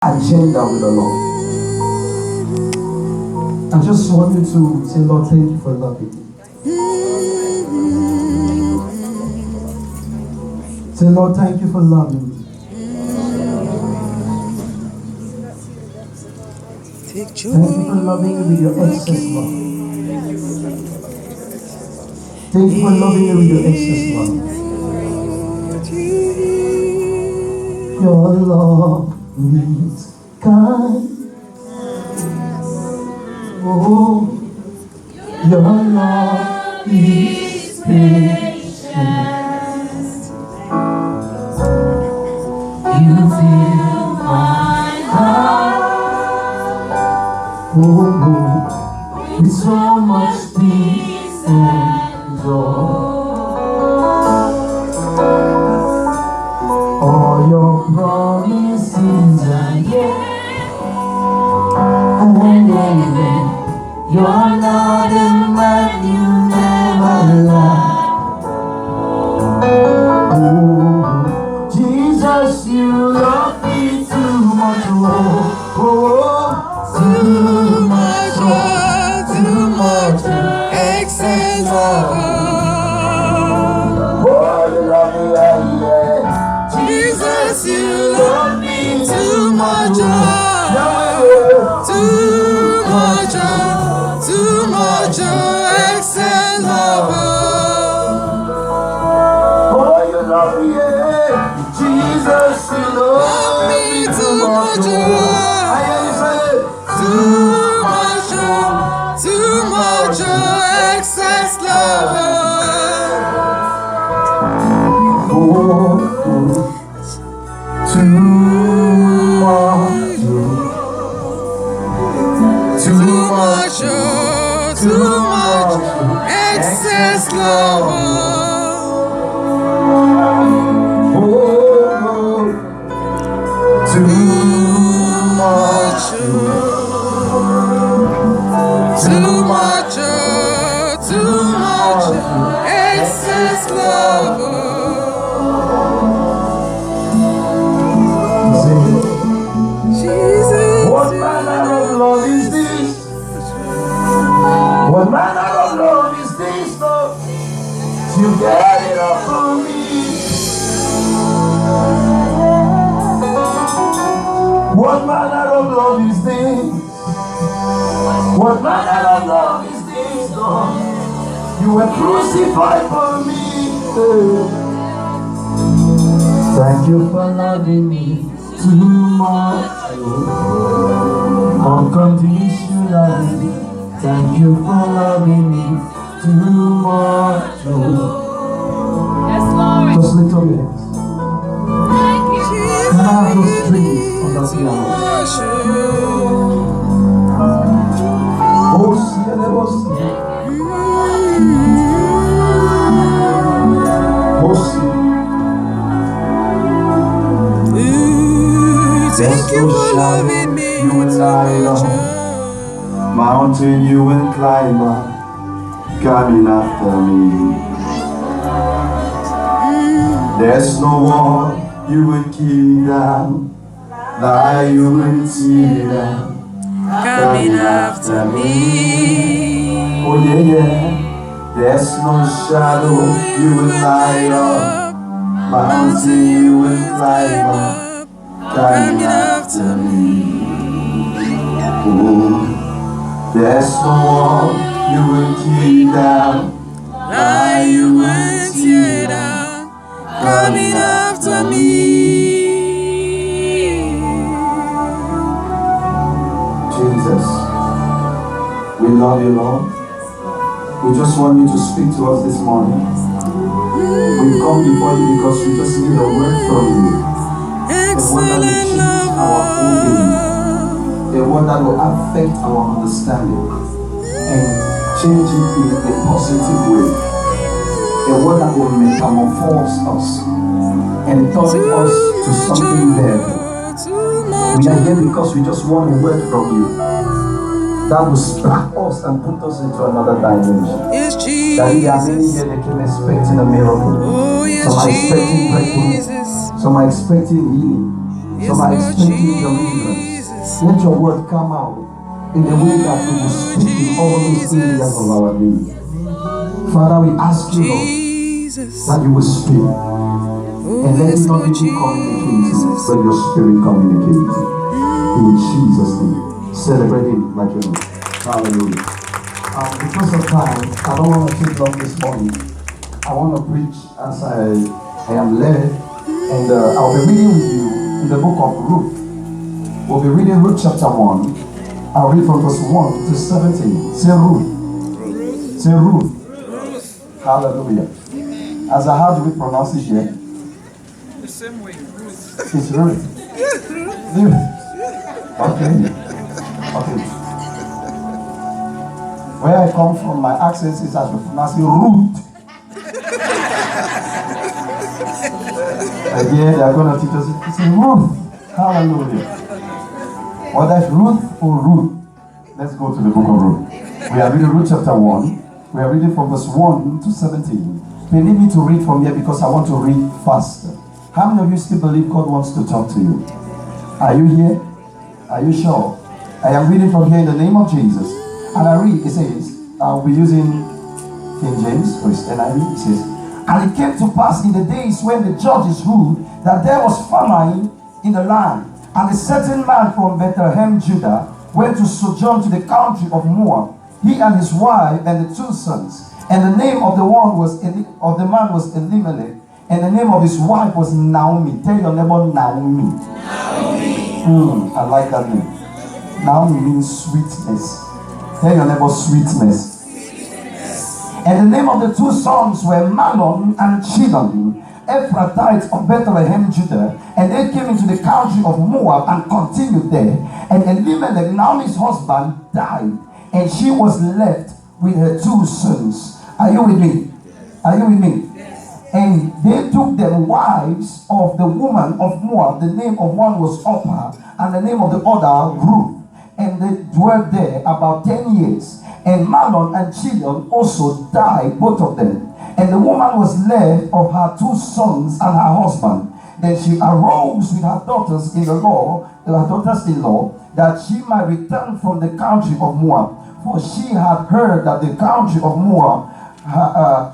agenda with the Lord. I just want you to say, Lord, thank you for loving me. Say, Lord, thank you for loving me. Thank you for loving me with your excess love. Thank you for loving me with your excess love. Your love is kind. Oh, your love is patient. You fill my heart, oh, with so much peace and joy. All your promises are yes and amen. You're not a man, you never lie. Oh, Jesus, you love me too much, too much, excess love. Oh, you love me, yeah. Jesus, you love me too much, too much, excess love. Oh, you love me, yeah. Jesus, you love me too much, too much, excess love. Too much, excess love. Oh, too much, excess love. Jesus, what manner of love is this? What manner of love is this, Lord? You get it up for me. What manner of love is this? What manner of love is this, Lord? You were crucified for me. Thank you for loving me too much, unconditionally. Thank you for loving me too much. Yes, Lord. Just lift up your hands. Thank you, Jesus. Can I have those strings on the piano? Oh, see, and oh, see. Oh, see. Thank you for loving me You will lie on. Mountain you will climb up, coming after me. There's no wall you will kill down, lie you will tear down, coming after me. Oh yeah, yeah. There's no shadow you will light up, mountain you will climb up, coming after me. Oh. There's no wall you will keep down, lie you will tear down, coming after me. Jesus, we love you, Lord. We just want you to speak to us this morning. We've come before you because we just need a word from you. A word that will change our whole being. A word that will affect our understanding and change it in a positive way. A word that will metamorphose us and turn us to something better. We are here because we just want a word from you that will spark us and put us into another dimension. Yes, Jesus. That we are many here that came expecting a miracle. Oh, yes, Some are expecting breakthrough. Jesus. Some are expecting healing. Some are expecting deliverance. Let your word come out in the way that we will speak in all these areas of our need. Father, we ask you, Lord, that you will speak. And let it not be me communicating, but your spirit communicating. In Jesus' name. Celebrate him like you know. Hallelujah. Because of time, I don't want to take long this morning. I want to preach as I am led. And I'll be reading with you in the book of Ruth. We'll be reading Ruth chapter 1. I'll read from verse 1 to 17. Say Ruth. Say Ruth. Hallelujah. As I how do we pronounce it here? The same way. Ruth. It's Ruth. Okay. Okay. Where I come from, my accent is as we pronounce it Ruth. Again, they are going to teach us to say Ruth. Hallelujah. Whether it's Ruth or Ruth, let's go to the book of Ruth. We are reading Ruth chapter 1. We are reading from verse 1 to 17. They need me to read from here because I want to read faster. How many of you still believe God wants to talk to you? Are you here? Are you sure? I am reading from here in the name of Jesus. And I read, it says, I'll be using King James, or NIV. It says, and it came to pass in the days when the judges ruled that there was famine in the land. And a certain man from Bethlehem, Judah, went to sojourn to the country of Moab, he and his wife and the 2 sons. And the name of the man was Elimelech, and the name of his wife was Naomi. Tell your neighbor, Naomi. Naomi. I like that name. Naomi means sweetness. Tell your neighbor, sweetness. And the name of the 2 sons were Mahlon and Chilion, Ephrathites of Bethlehem, Judah, and they came into the country of Moab and continued there. And Elimelech, Naomi's husband, died, and she was left with her 2 sons. Are you with me? Are you with me? And they took them wives of the woman of Moab. The name of one was Orpah, and the name of the other Ruth. And they dwelt there about 10 years. And Mahlon and Chilion also died, both of them. And the woman was left of her 2 sons and her husband. Then she arose with her daughters-in-law, that she might return from the country of Moab. For she had heard that the country of Moab, how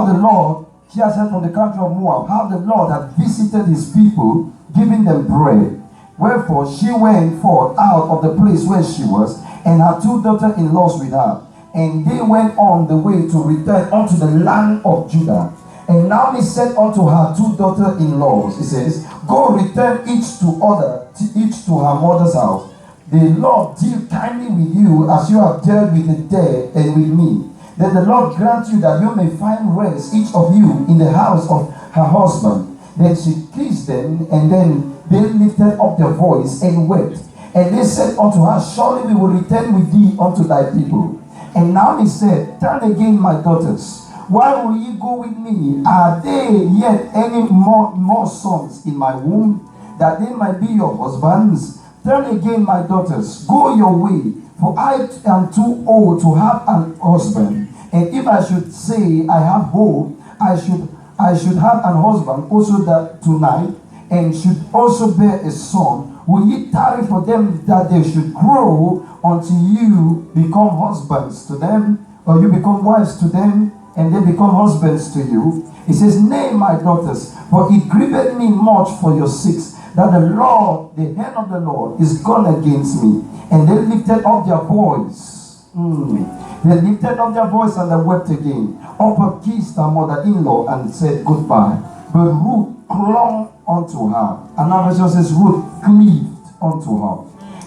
the Lord, she has heard from the country of Moab, how the Lord had visited his people, giving them bread. Wherefore she went forth out of the place where she was, and her 2 daughters-in-laws with her. And they went on the way to return unto the land of Judah. And Naomi said unto her 2 daughters-in-laws, it says, go return each to her mother's house. The Lord deal kindly with you as you have dealt with the dead and with me. That the Lord grant you that you may find rest, each of you, in the house of her husband. Then she kissed them, and then they lifted up their voice and wept. And they said unto her, surely we will return with thee unto thy people. And Naomi said, turn again, my daughters. Why will ye go with me? Are there yet any more sons in my womb, that they might be your husbands? Turn again, my daughters, go your way, for I am too old to have an husband. And if I should say I have hope, I should have an husband also that tonight, and should also bear a son. Will ye tarry for them that they should grow until you become husbands to them, or you become wives to them, and they become husbands to you? He says, nay, my daughters, for it grieved me much for your sakes, that the Lord, the hand of the Lord, is gone against me. And they lifted up their voice. They lifted up their voice and they wept again. Orpah kissed her mother-in-law and said goodbye. But Ruth clung unto her. Another version says Ruth cleaved unto her.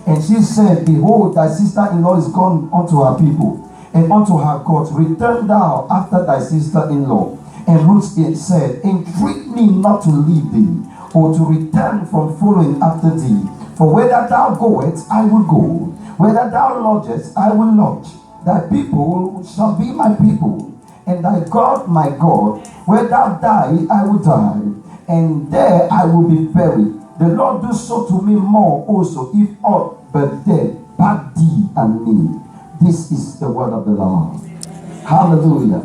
And she said, behold, thy sister-in-law is gone unto her people and unto her gods. Return thou after thy sister-in-law. And Ruth said, entreat me not to leave thee, or to return from following after thee. For whether thou goest, I will go. Whether thou lodgest, I will lodge. Thy people shall be my people, and thy God my God. Where thou die, I will die, and there I will be buried. The Lord do so to me more also, if aught but death part thee and me. This is the word of the Lord. Hallelujah.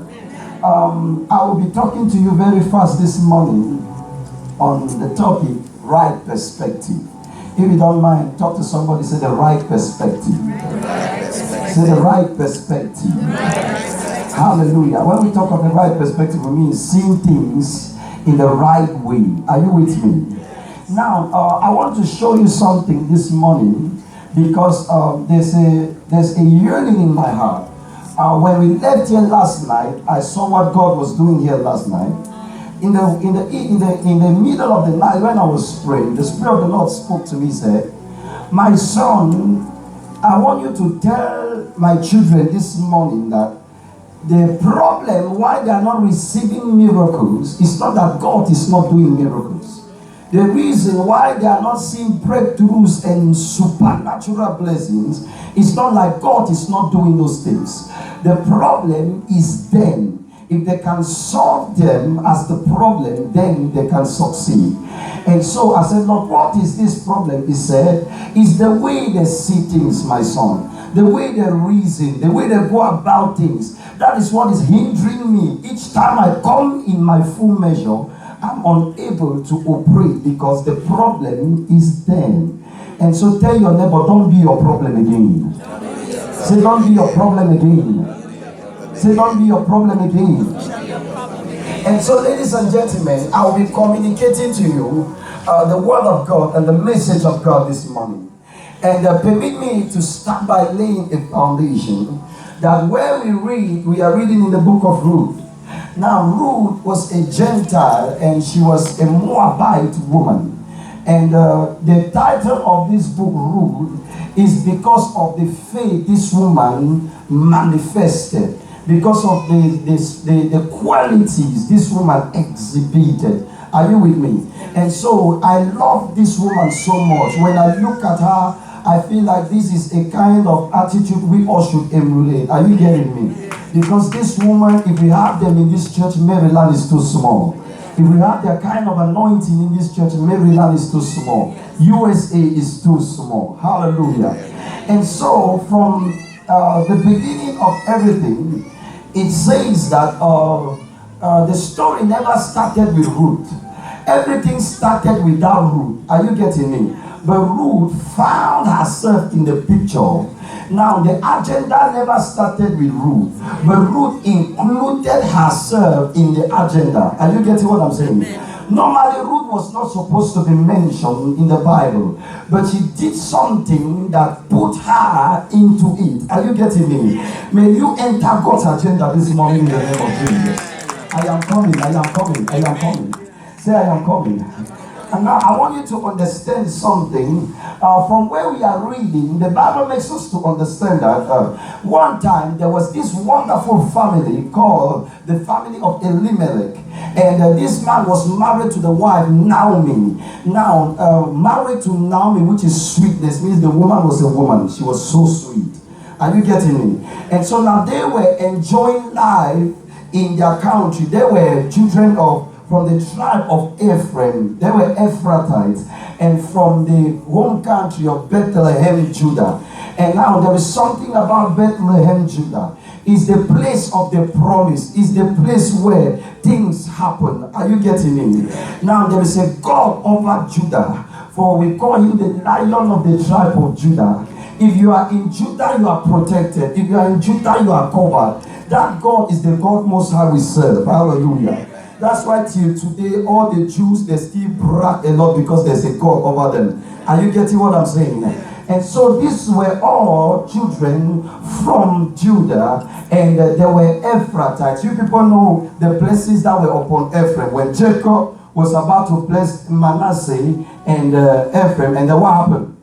I will be talking to you very fast this morning on the topic Right perspective. If you don't mind, talk to somebody, say the right perspective. Say the right perspective. Hallelujah. When we talk of the right perspective, we mean seeing things in the right way. Are you with me? Now, I want to show you something this morning because there's a yearning in my heart. When we left here last night, I saw what God was doing here last night. In the middle of the night when I was praying, the Spirit of the Lord spoke to me, said, "My son, I want you to tell my children this morning that the problem why they are not receiving miracles is not that God is not doing miracles. The reason why they are not seeing breakthroughs and supernatural blessings is not like God is not doing those things. The problem is them. If they can solve them as the problem, then they can succeed." And so I said, "Lord, what is this problem?" He said, "It's the way they see things, my son. The way they reason, the way they go about things. That is what is hindering me. Each time I come in my full measure, I'm unable to operate because the problem is them." And so tell your neighbor, don't be your problem again. Say, don't be your problem again. Say, don't be your problem again. And so, ladies and gentlemen, I will be communicating to you the word of God and the message of God this morning. And permit me to start by laying a foundation that where we are reading in the book of Ruth. Now, Ruth was a Gentile and she was a Moabite woman. And the title of this book, Ruth, is because of the faith this woman manifested. Because of the qualities this woman exhibited. Are you with me? And so I love this woman so much. When I look at her, I feel like this is a kind of attitude we all should emulate. Are you getting me? Because this woman, if we have them in this church, Maryland is too small. If we have their kind of anointing in this church, Maryland is too small. USA is too small. Hallelujah. And so from the beginning of everything, it says that the story never started with Ruth. Everything started without Ruth. Are you getting me? But Ruth found herself in the picture. Now, the agenda never started with Ruth, but Ruth included herself in the agenda. Are you getting what I'm saying? Normally, Ruth was not supposed to be mentioned in the Bible, but she did something that put her into it. Are you getting me? May you enter God's agenda this morning in the name of Jesus. I am coming, I am coming, I am coming. Say, I am coming. And now I want you to understand something. From where we are reading, the Bible makes us to understand that one time there was this wonderful family called the family of Elimelech. And this man was married to the wife Naomi. Now, married to Naomi, which is sweetness, means the woman was a woman. She was so sweet. Are you getting me? And so now they were enjoying life in their country. They were children from the tribe of Ephraim. They were Ephratites, and from the home country of Bethlehem, Judah. And now there is something about Bethlehem, Judah. It's the place of the promise. It's the place where things happen. Are you getting me? Now there is a God over Judah, for we call him the Lion of the tribe of Judah. If you are in Judah, you are protected. If you are in Judah, you are covered. That God is the God most high we serve. Hallelujah. That's why till today, all the Jews, they still brag a lot because there's a God over them. Are you getting what I'm saying? And so these were all children from Judah, and they were Ephratites. You people know the blessings that were upon Ephraim. When Jacob was about to bless Manasseh and Ephraim, and then what happened?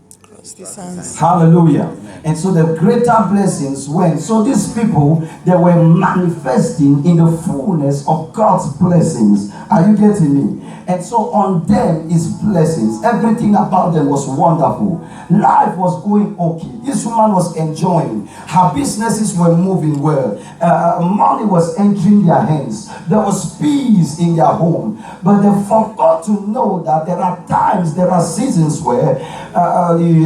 Hallelujah. And so the greater blessings went. So these people, they were manifesting in the fullness of God's blessings. Are you getting me? And so on them is blessings. Everything about them was wonderful. Life was going okay. This woman was enjoying. Her businesses were moving well. Money was entering their hands. There was peace in their home. But they forgot to know that there are times, there are seasons where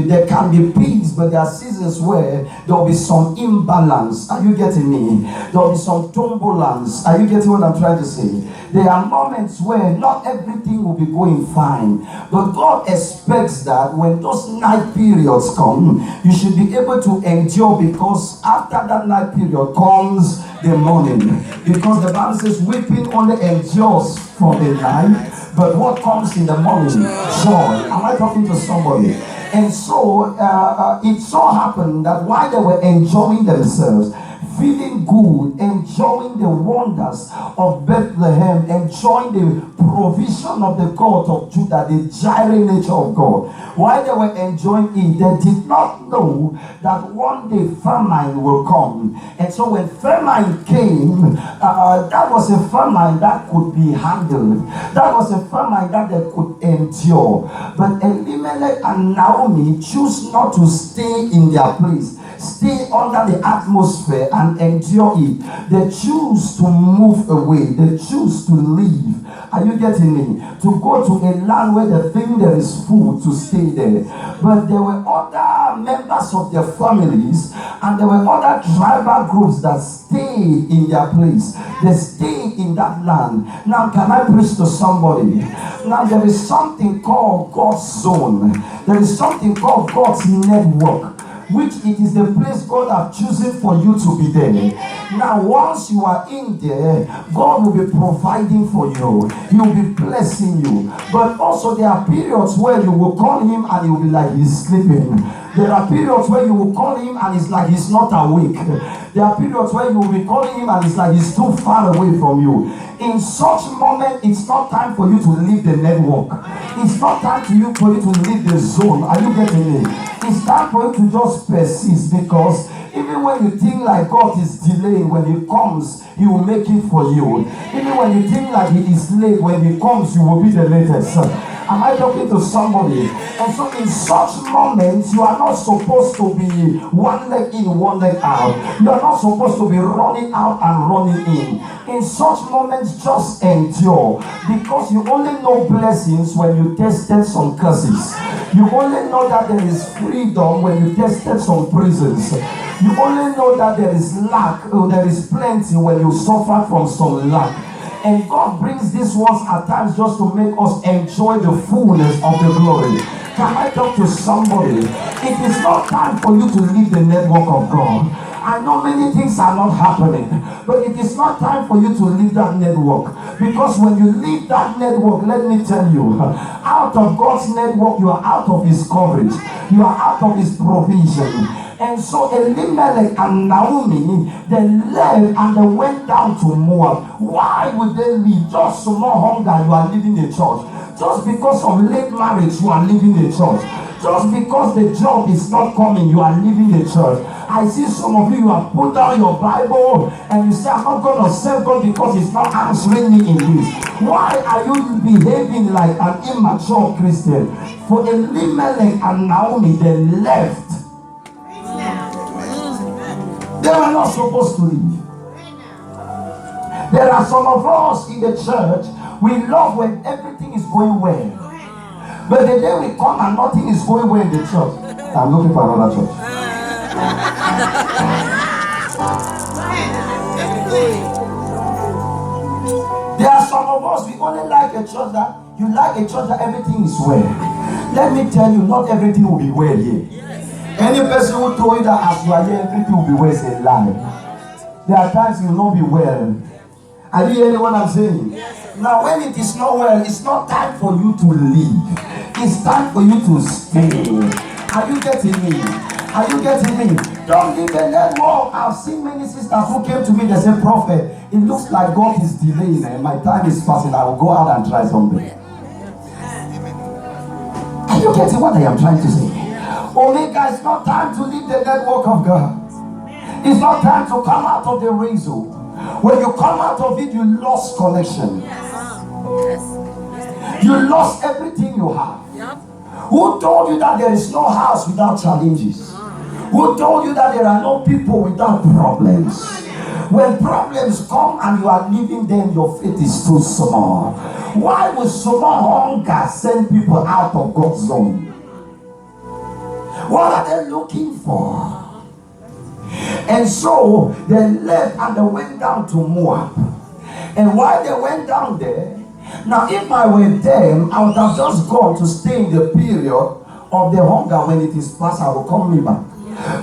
there can be peace, but there are seasons where there will be some imbalance. Are you getting me? There will be some turbulence. Are you getting what I'm trying to say? There are moments where not everything will be going fine, but God expects that when those night periods come, you should be able to endure, because after that night period comes the morning. Because the Bible says weeping only endures for the night, but what comes in the morning? Joy. Am I talking to somebody? And so it so happened that while they were enjoying themselves, feeling good, enjoying the wonders of Bethlehem, enjoying the provision of the God of Judah, the Jireh nature of God. While they were enjoying it, they did not know that one day famine will come. And so when famine came, that was a famine that could be handled. That was a famine that they could endure. But Elimelech and Naomi choose not to stay in their place, stay under the atmosphere and endure it. They choose to move away. They choose to leave. Are you getting me? To go to a land where they think there is food, to stay there. But there were other members of their families, and there were other tribal groups that stayed in their place. They stayed in that land. Now, can I preach to somebody? Now, there is something called God's zone. There is something called God's network, which it is the place God has chosen for you to be there. Now, once you are in there, God will be providing for you. He will be blessing you. But also there are periods where you will call him and he will be like he's sleeping. There are periods where you will call him and it's like he's not awake. There are periods where you will be calling him and it's like he's too far away from you. In such moment, it's not time for you to leave the network. It's not time for you to leave the zone. Are you getting me? It's time for you to just persist, because even when you think like God is delaying, when he comes, he will make it for you. Even when you think like he is late, when he comes, you will be the latest. Am I talking to somebody? And so in such moments, you are not supposed to be one leg in, one leg out. You are not supposed to be running out and running in. In such moments, just endure, because you only know blessings when you tested some curses. You only know that there is freedom when you tested some prisons. You only know that there is lack, or there is plenty when you suffer from some lack. And God brings these words at times just to make us enjoy the fullness of the glory. Can I talk to somebody? It is not time for you to leave the network of God. I know many things are not happening, but it is not time for you to leave that network. Because when you leave that network, let me tell you, out of God's network, you are out of his coverage. You are out of his provision. And so Elimelech and Naomi, they left and they went down to Moab. Why would they leave? Just some more hunger, you are leaving the church. Just because of late marriage, you are leaving the church. Just because the job is not coming, you are leaving the church. I see some of you have put down your Bible and you say, I'm not going to serve God because he's not answering me in this. Why are you behaving like an immature Christian? For Elimelech and Naomi, they left. They were not supposed to leave. There are some of us in the church, we love when everything is going well. But the day we come and nothing is going well in the church, I'm looking for another church. There are some of us, we only like a church that, you like a church that everything is well. Let me tell you, not everything will be well here. Any person who told you that as you are here, everything will be well is a lie. There are times you will not be well. Are you hearing what I'm saying? Now, when it is not well, it's not time for you to leave. It's time for you to stay. Are you getting me? Are you getting me? Don't leave the network. I've seen many sisters who came to me, they said, Prophet, it looks like God is delaying and my time is passing. I will go out and try something. Are you getting what I am trying to say? Omega, it's not time to leave the network of God. It's not time to come out of the razor. When you come out of it, you lost connection. You lost everything you have. Who told you that there is no house without challenges? Who told you that there are no people without problems? When problems come and you are living them, your faith is too small. Why would so much hunger send people out of God's zone? What are they looking for? And so they left and they went down to Moab. And while they went down there, now if I were them, I would have just gone to stay in the period of the hunger. When it is past, I will come back.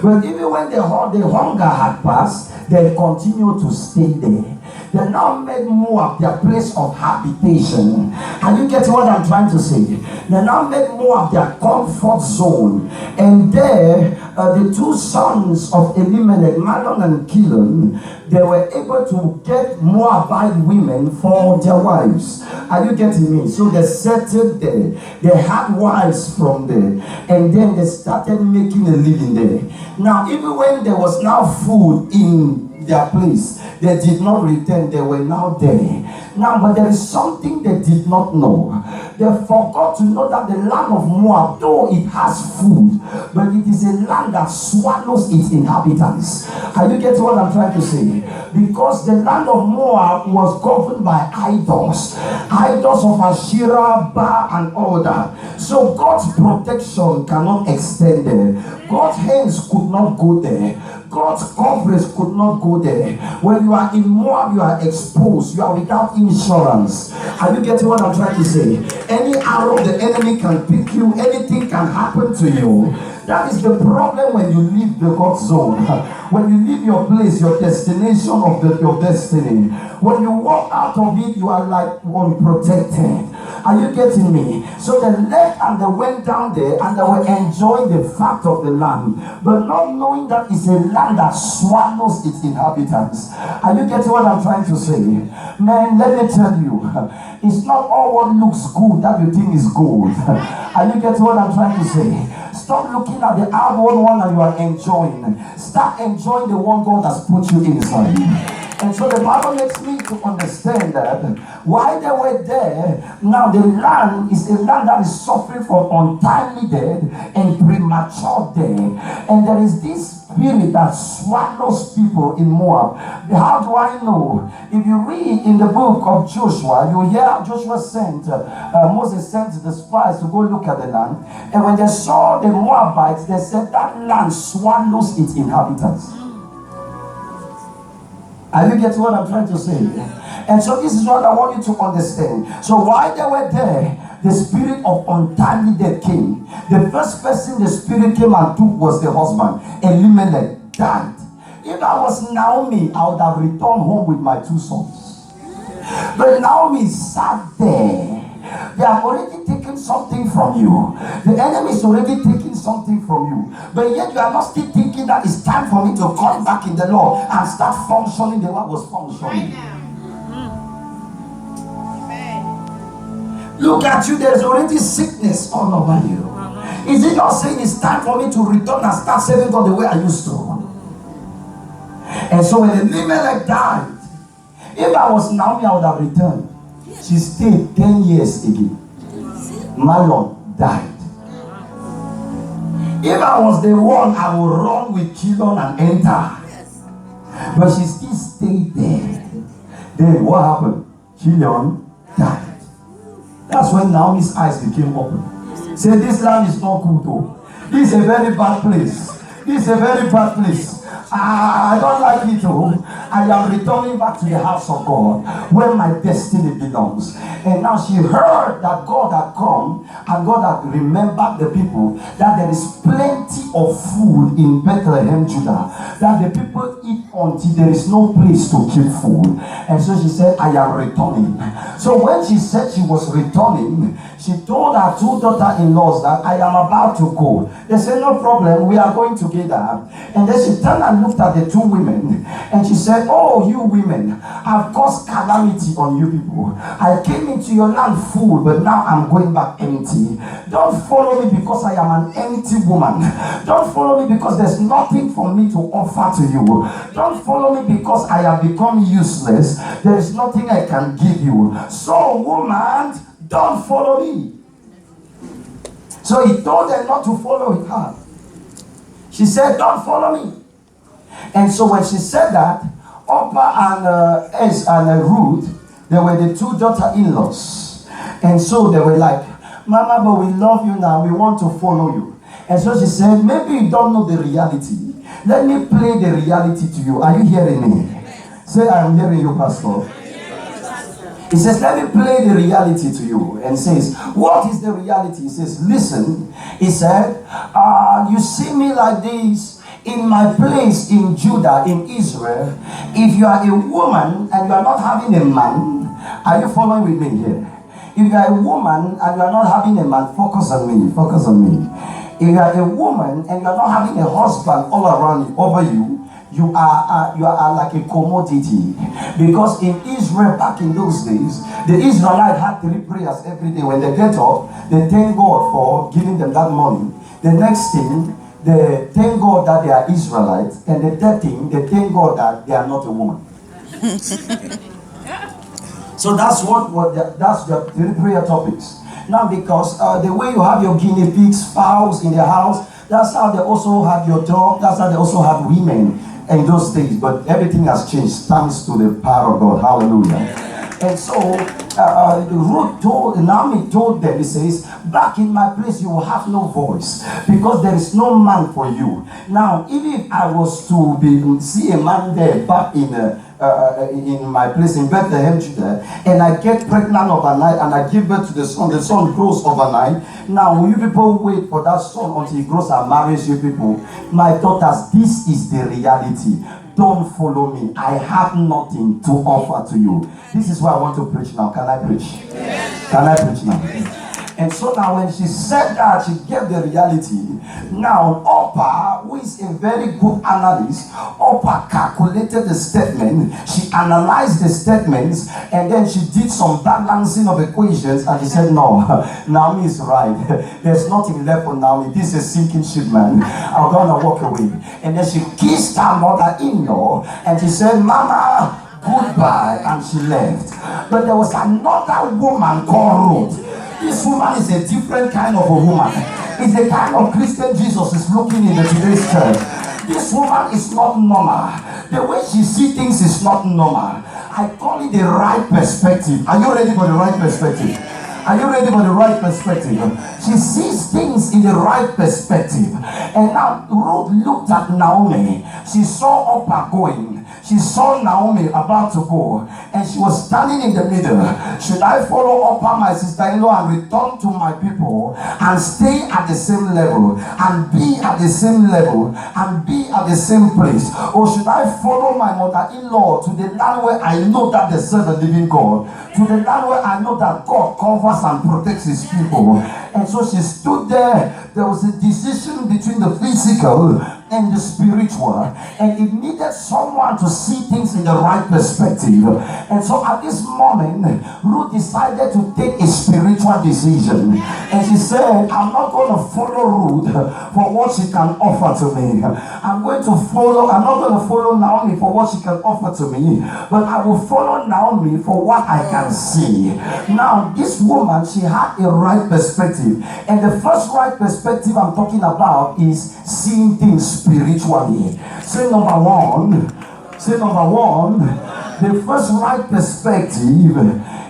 But even when the hunger had passed, they continue to stay there. They now made Moab their place of habitation. Are you getting what I'm trying to say? They now made Moab their comfort zone. And there, the two sons of Elimelech, Mahlon and Chilion, they were able to get Moabite women for their wives. Are you getting me? So they settled there. They had wives from there. And then they started making a living there. Now, even when there was now food in their place, they did not return. They were now there. Now, but there is something they did not know. They forgot to know that the land of Moab, though it has food, but it is a land that swallows its inhabitants. Are you getting what I'm trying to say? Because the land of Moab was governed by idols of Asherah, Baal, and all that. So God's protection cannot extend there. God's hands could not go there. God's coverage could not go there. When you are in Moab, you are exposed. You are without insurance. Are you getting what I'm trying to say? Any arrow the enemy can pick you, anything can happen to you. That is the problem when you leave the God zone. When you leave your place, your destination of your destiny. When you walk out of it, you are like unprotected. Are you getting me? So they left and they went down there and they were enjoying the fact of the land, but not knowing that it's a land that swallows its inhabitants. Are you getting what I'm trying to say? Man, let me tell you, it's not all what looks good that you think is good. Are you getting what I'm trying to say? Stop looking at the outward one and you are enjoying. Start enjoying the one God has put you inside. And so the Bible makes me to understand that while they were there, now the land is a land that is suffering from untimely death and premature death. And there is this spirit that swallows people in Moab. How do I know? If you read in the book of Joshua, you hear Joshua sent, Moses sent the spies to go look at the land. And when they saw the Moabites, they said that land swallows its inhabitants. Are you getting what I'm trying to say? And so this is what I want you to understand. So while they were there, the spirit of untimely death came. The first person the spirit came and took was the husband. Elimelech died. If I was Naomi, I would have returned home with my two sons. But Naomi sat there. They have already taken something from you. The enemy is already taking something from you. But yet you are not still thinking that it's time for me to come back in the Lord and start functioning the way I was functioning. Look at you, there's already sickness all over you. Is it not saying it's time for me to return and start serving God the way I used to? And so when Elimelech died, if I was Naomi, I would have returned. She stayed 10 years again. Mahlon died. If I was the one, I would run with Chilion and enter. But she still stayed there. Then what happened? Chilion died. That's when Naomi's eyes became open. Say, this land is not good though. This is a very bad place. This is a very bad place. I don't like it though. I am returning back to the house of God where my destiny belongs. And now she heard that God had come and God had remembered the people, that there is plenty of food in Bethlehem, Judah, that the people eat until there is no place to keep food. And so she said, I am returning. So when she said she was returning, she told her two daughter-in-laws that I am about to go. They said, no problem, we are going together. And then she turned and looked at the two women and she said, oh, you women, I've caused calamity on you people. I came into your land full, but now I'm going back empty. Don't follow me because I am an empty woman. Don't follow me because there's nothing for me to offer to you. Don't follow me because I have become useless. There is nothing I can give you. So, woman, don't follow me. So he told them not to follow her. She said, don't follow me. And so when she said that, Orpah and Ruth, they were the two daughter-in-laws. And so they were like, Mama, but we love you now. We want to follow you. And so she said, maybe you don't know the reality. Let me play the reality to you. Are you hearing me? Say, I'm hearing you, Pastor. He says, let me play the reality to you. And says, what is the reality? He says, listen. He said, you see me like this in my place in Judah, in Israel. If you are a woman and you are not having a man, are you following with me here? If you are a woman and you are not having a man, focus on me, focus on me. If you are a woman and you are not having a husband all around you, over you, you are like a commodity. Because in Israel back in those days, the Israelites had 3 prayers every day. When they get up, they thank God for giving them that money. The next thing, they thank God that they are Israelites. And the third thing, they thank God that they are not a woman. So that's that's the 3 prayer topics. Now, because the way you have your guinea pigs, fowls in the house, that's how they also have your dog. That's how they also have women in those days. But everything has changed thanks to the power of God. Hallelujah. And so Naomi told them, he says, back in my place you will have no voice because there is no man for you. Now, even if I was to see a man there back in my place in Bethlehem, Judah, and I get pregnant overnight and I give birth to the son grows overnight. Now, will you people wait for that son until he grows and marries you people? My daughters, this is the reality. Don't follow me. I have nothing to offer to you. This is why I want to preach now. Can I preach? Yes. Can I preach now? And so now when she said that, she gave the reality. Now, Oprah, who is a very good analyst, Oprah calculated the statement. She analyzed the statements, and then she did some balancing of equations, and she said, no, Naomi is right. There's nothing left for Naomi. This is a sinking ship, man. I'm gonna walk away. And then she kissed her mother-in-law, and she said, Mama, goodbye, and she left. But there was another woman called Ruth. This woman is a different kind of a woman. It's the kind of Christian Jesus is looking in today's church. This woman is not normal. The way she sees things is not normal. I call it the right perspective. Are you ready for the right perspective? Are you ready for the right perspective? She sees things in the right perspective. And now Ruth looked at Naomi. She saw Oprah going. She saw Naomi about to go, and she was standing in the middle. Should I follow Oprah, my sister-in-law, and return to my people and stay at the same level and be at the same level and be at the same place? Or should I follow my mother-in-law to the land where I know that they serve the living God, to the land where I know that God covers and protects his people? And so she stood there. There was a decision between the physical and the spiritual, and it needed someone to see things in the right perspective. And so at this moment, Ruth decided to take a spiritual decision, and she said, I'm not going to follow Ruth for what she can offer to me. I'm not going to follow Naomi for what she can offer to me, but I will follow Naomi for what I can see. Now, this woman, she had a right perspective, and the first right perspective I'm talking about is seeing things spiritually. Say number one, the first right perspective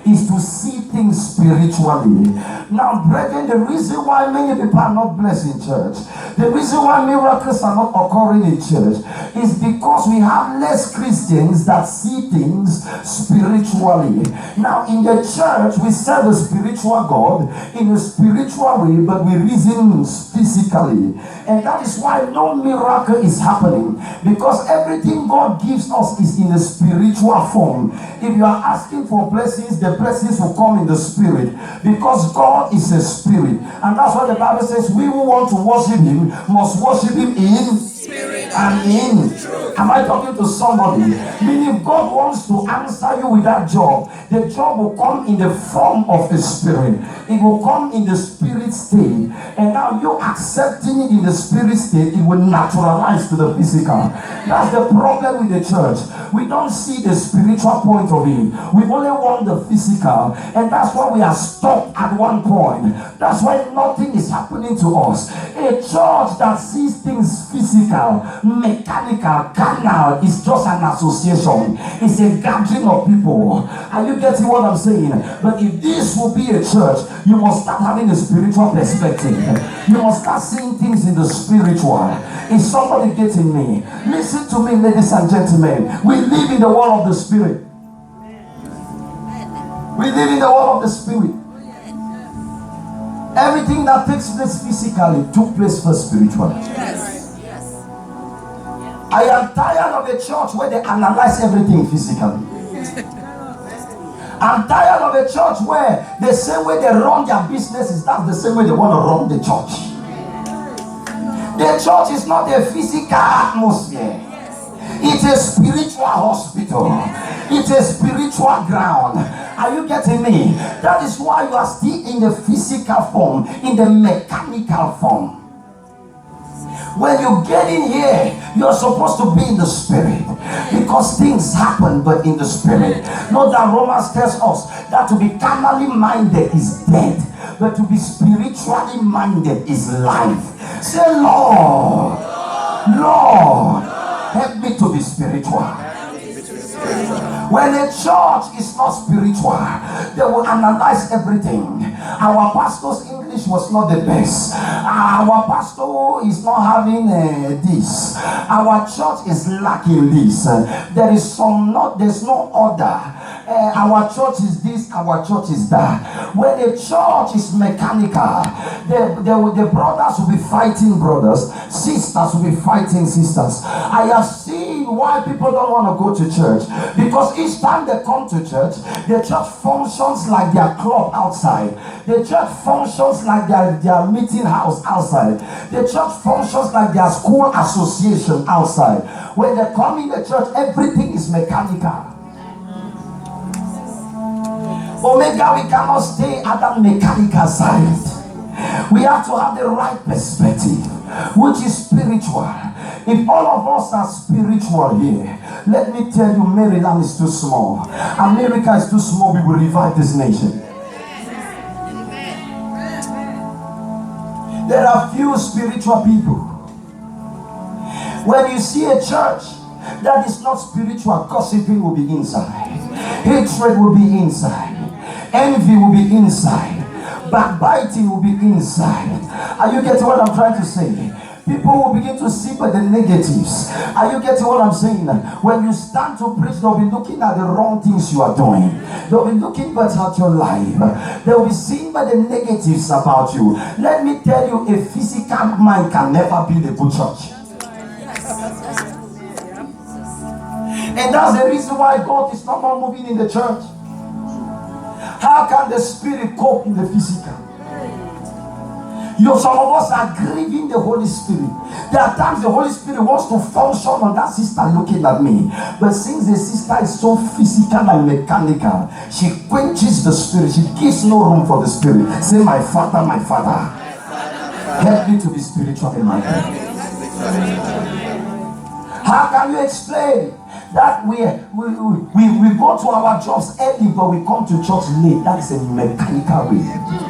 is to see things spiritually. Now, brethren, the reason why many people are not blessed in church, the reason why miracles are not occurring in church, is because we have less Christians that see things spiritually. Now, in the church, we serve a spiritual God in a spiritual way, but we reason physically. And that is why no miracle is happening, because everything God gives us is in a spiritual form. If you are asking for blessings, the blessings will come in the spirit, because God is a spirit. And that's why the Bible says we who want to worship him must worship him in spirit and in truth. Am I talking to somebody? Meaning, if God wants to answer you with that job, the job will come in the form of a spirit. It will come in the spirit state. And now you accepting it in the spirit state, it will naturalize to the physical. That's the problem with the church. We don't see the spiritual point of it. We only want the physical. And that's why we are stuck at one point. That's why nothing is happening to us. A church that sees things physical, mechanical, carnal is just an association. It's a gathering of people. Are you getting what I'm saying? But if this will be a church, you must start having a spiritual perspective. You must start seeing things in the spiritual. Is somebody getting me? Listen to me, ladies and gentlemen. We live in the world of the spirit. We live in the world of the spirit. Everything that takes place physically took place first spiritually. I am tired of a church where they analyze everything physically. I'm tired of a church where the same way they run their businesses, that's the same way they want to run the church. The church is not a physical atmosphere. It's a spiritual hospital. It's a spiritual ground. Are you getting me? That is why you are still in the physical form, in the mechanical form. When you get in here, you're supposed to be in the spirit, because things happen but in the spirit. Note that Romans tells us that to be carnally minded is death, but to be spiritually minded is life. Say, Lord, Lord, help me to be spiritual. When a church is not spiritual, they will analyze everything. Our pastor's English was not the best. Our pastor is not having this. Our church is lacking this. There's no order. Our church is this, our church is that. When a church is mechanical, the brothers will be fighting brothers, sisters will be fighting sisters. I have seen why people don't want to go to church, because each time they come to church, the church functions like their club outside. The church functions like their meeting house outside. The church functions like their school association outside. When they come in the church, everything is mechanical. Omega, we cannot stay at that mechanical side. We have to have the right perspective, which is spiritual. If all of us are spiritual here, let me tell you, Maryland is too small. America is too small. We will revive this nation. There are few spiritual people. When you see a church that is not spiritual, gossiping will be inside. Hatred will be inside. Envy will be inside. Backbiting will be inside. Are you getting what I'm trying to say? People will begin to see but the negatives. Are you getting what I'm saying? When you stand to preach, they'll be looking at the wrong things you are doing. They'll be looking but at your life. They'll be seeing but the negatives about you. Let me tell you, a physical man can never build a good church. And that's the reason why God is not more moving in the church. How can the spirit cope in the physical? Some of us are grieving the Holy Spirit. There are times the Holy Spirit wants to function on that sister looking at me. But since the sister is so physical and mechanical, she quenches the spirit. She gives no room for the spirit. Say, my Father, help me to be spiritual in my life. How can you explain that we go to our jobs early but we come to church late? That is a mechanical way.